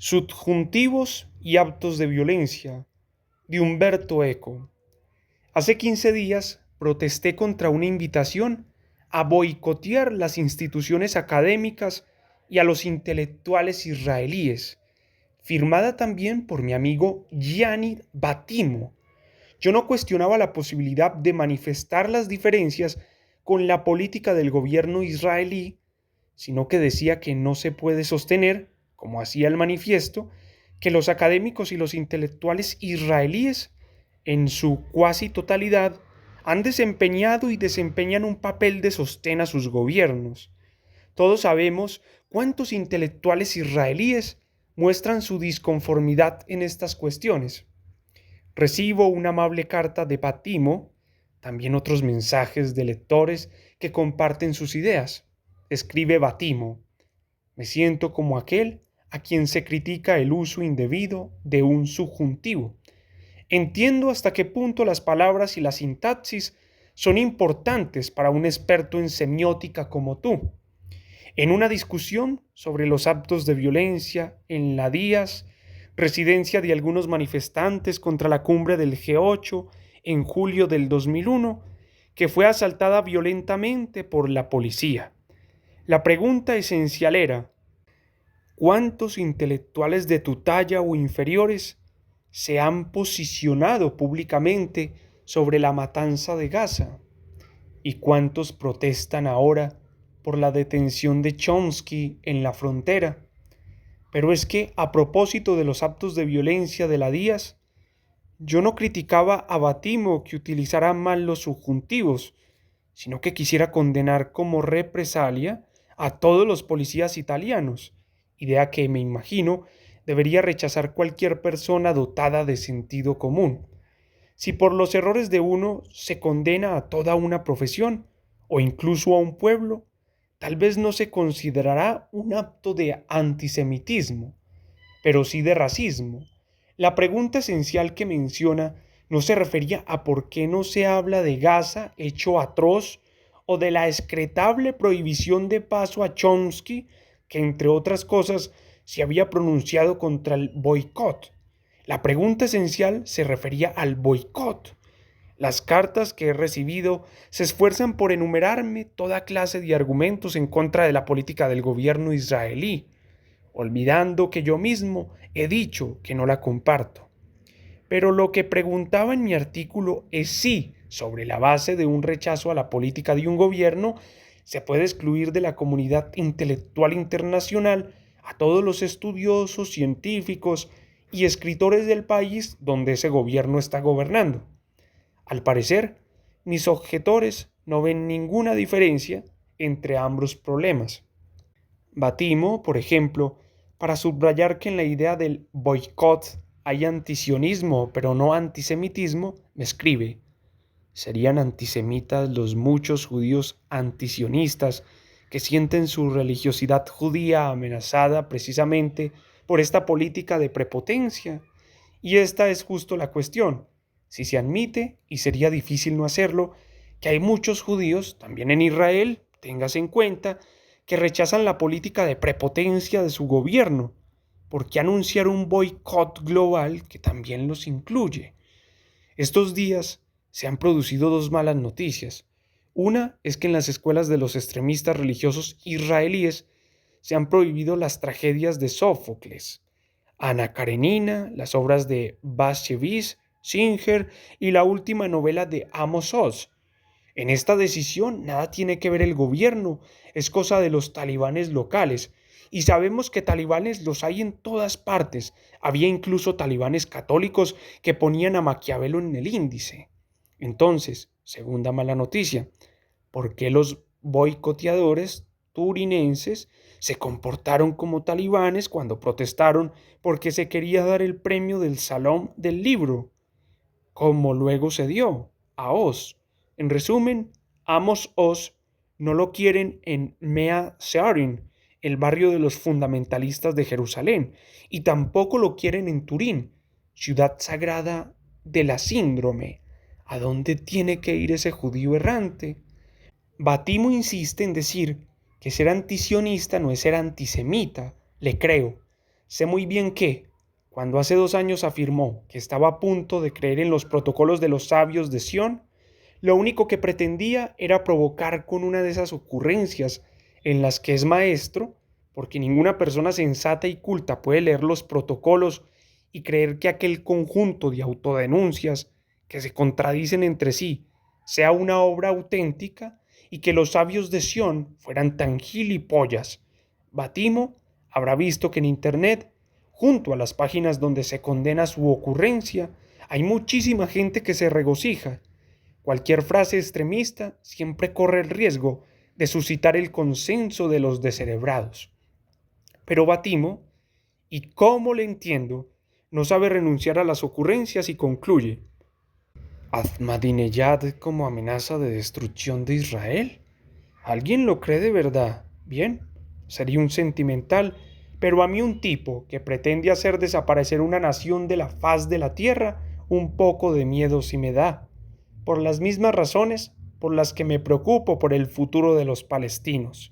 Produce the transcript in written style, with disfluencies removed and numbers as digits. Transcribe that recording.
Subjuntivos y actos de violencia, de Humberto Eco. Hace 15 días protesté contra una invitación a boicotear las instituciones académicas y a los intelectuales israelíes, firmada también por mi amigo Gianni Battimo. Yo no cuestionaba la posibilidad de manifestar las diferencias con la política del gobierno israelí, sino que decía que no se puede sostener, como hacía el manifiesto, que los académicos y los intelectuales israelíes, en su cuasi totalidad, han desempeñado y desempeñan un papel de sostén a sus gobiernos. Todos sabemos cuántos intelectuales israelíes muestran su disconformidad en estas cuestiones. Recibo una amable carta de Patimo, también otros mensajes de lectores que comparten sus ideas. Escribe Batimo: me siento como aquel a quien se critica el uso indebido de un subjuntivo. Entiendo hasta qué punto las palabras y la sintaxis son importantes para un experto en semiótica como tú. En una discusión sobre los actos de violencia en la Díaz, residencia de algunos manifestantes contra la cumbre del G8 en julio del 2001, que fue asaltada violentamente por la policía. La pregunta esencial era: ¿cuántos intelectuales de tu talla o inferiores se han posicionado públicamente sobre la matanza de Gaza? ¿Y cuántos protestan ahora por la detención de Chomsky en la frontera? Pero es que, a propósito de los actos de violencia de la Díaz, yo no criticaba a Batimo que utilizara mal los subjuntivos, sino que quisiera condenar como represalia a todos los policías italianos, idea que, me imagino, debería rechazar cualquier persona dotada de sentido común. Si por los errores de uno se condena a toda una profesión, o incluso a un pueblo, tal vez no se considerará un acto de antisemitismo, pero sí de racismo. La pregunta esencial que menciona no se refería a por qué no se habla de Gaza hecho atroz o de la excretable prohibición de paso a Chomsky, que entre otras cosas se había pronunciado contra el boicot. La pregunta esencial se refería al boicot. Las cartas que he recibido se esfuerzan por enumerarme toda clase de argumentos en contra de la política del gobierno israelí, olvidando que yo mismo he dicho que no la comparto. Pero lo que preguntaba en mi artículo es si, sobre la base de un rechazo a la política de un gobierno, se puede excluir de la comunidad intelectual internacional a todos los estudiosos, científicos y escritores del país donde ese gobierno está gobernando. Al parecer, mis objetores no ven ninguna diferencia entre ambos problemas. Batimo, por ejemplo, para subrayar que en la idea del boicot hay antisionismo, pero no antisemitismo, me escribe: serían antisemitas los muchos judíos antisionistas que sienten su religiosidad judía amenazada precisamente por esta política de prepotencia. Y esta es justo la cuestión. Si se admite, y sería difícil no hacerlo, que hay muchos judíos, también en Israel, téngase en cuenta, que rechazan la política de prepotencia de su gobierno, ¿por qué anunciar un boicot global que también los incluye? Estos días se han producido dos malas noticias. Una es que en las escuelas de los extremistas religiosos israelíes se han prohibido las tragedias de Sófocles, Ana Karenina, las obras de Bashevis, Singer y la última novela de Amos Oz. En esta decisión nada tiene que ver el gobierno, es cosa de los talibanes locales. Y sabemos que talibanes los hay en todas partes. Había incluso talibanes católicos que ponían a Maquiavelo en el índice. Entonces, segunda mala noticia: ¿por qué los boicoteadores turinenses se comportaron como talibanes cuando protestaron porque se quería dar el premio del Salón del Libro, como luego se dio a Oz? En resumen, Amos Oz no lo quieren en Mea Shearim, el barrio de los fundamentalistas de Jerusalén, y tampoco lo quieren en Turín, ciudad sagrada de la síndrome. ¿A dónde tiene que ir ese judío errante? Batimo insiste en decir que ser antisionista no es ser antisemita. Le creo. Sé muy bien que, cuando hace 2 años afirmó que estaba a punto de creer en los protocolos de los sabios de Sión, lo único que pretendía era provocar con una de esas ocurrencias en las que es maestro, porque ninguna persona sensata y culta puede leer los protocolos y creer que aquel conjunto de autodenuncias que se contradicen entre sí sea una obra auténtica y que los sabios de Sión fueran tan gilipollas. Batimo habrá visto que en Internet, junto a las páginas donde se condena su ocurrencia, hay muchísima gente que se regocija. Cualquier frase extremista siempre corre el riesgo de suscitar el consenso de los descerebrados. Pero Batimo, y cómo le entiendo, no sabe renunciar a las ocurrencias y concluye: ¿Ahmadinejad como amenaza de destrucción de Israel? ¿Alguien lo cree de verdad? Bien, sería un sentimental, pero a mí un tipo que pretende hacer desaparecer una nación de la faz de la tierra, un poco de miedo sí me da, por las mismas razones por las que me preocupo por el futuro de los palestinos.